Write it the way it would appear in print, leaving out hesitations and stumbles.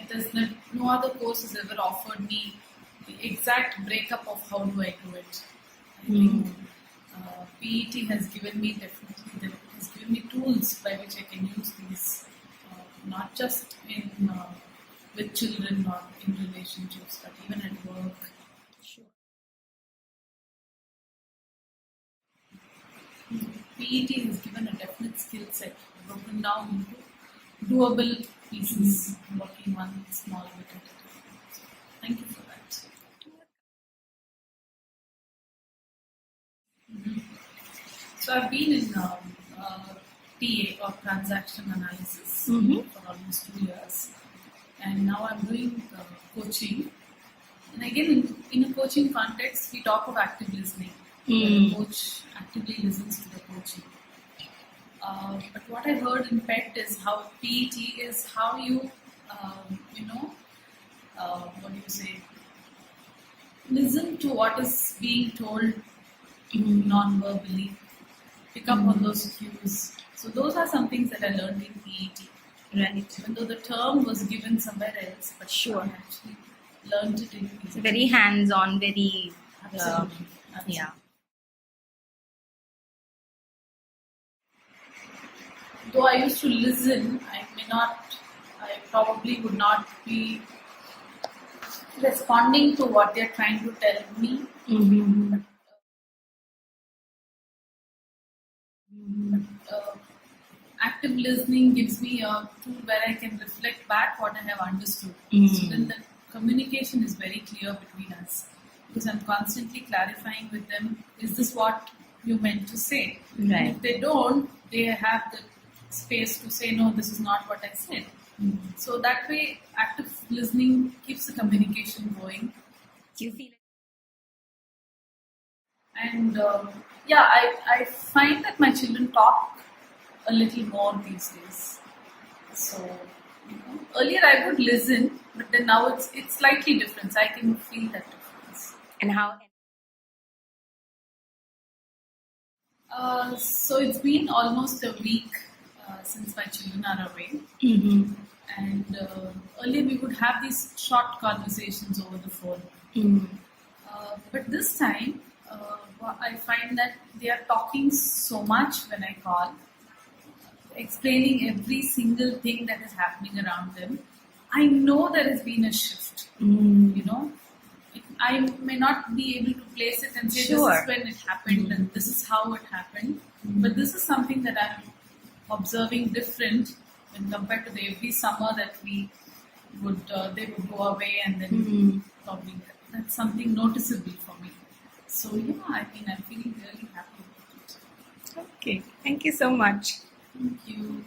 there's no other course has ever offered me the exact breakup of how do I do it. I think P.E.T. has given me tools by which I can use these, not just in with children or in relationships, but even at work. Sure. P.E.T. has given a definite skill set, broken down into doable pieces, working one small bit at a time. So, thank you for that. So I've been in TA or transaction analysis for almost 2 years, and now I'm doing coaching. And again, in a coaching context, we talk of active listening. The coach actively listens to the coaching. But what I heard in P.E.T. is how P.E.T. is how you, listen to what is being told non-verbally, pick up on those cues. So those are some things that I learned in P.E.T. Right. Even though the term was given somewhere else, but Sure. I actually learned it in P.E.T. It's very hands-on, very Absolutely. yeah. Though I used to listen, I probably would not be responding to what they're trying to tell me. Active listening gives me a tool where I can reflect back what I have understood. So then the communication is very clear between us, because I'm constantly clarifying with them, is this what you meant to say? Right. And if they don't, they have the space to say, no, this is not what I said. So that way, active listening keeps the communication going. Do you feel And I find that my children talk a little more these days. So earlier I would listen, but then now it's slightly different. I can feel that difference. and how? So it's been almost a week since my children are away. And earlier we would have these short conversations over the phone. But this time, I find that they are talking so much when I call, explaining every single thing that is happening around them. I know there has been a shift. I may not be able to place it and say Sure. this is when it happened and this is how it happened. But this is something that I'm observing different when compared to the every summer that they would go away, and then probably that's something noticeable for me. So I'm feeling really happy with it. Okay. Thank you so much. Thank you.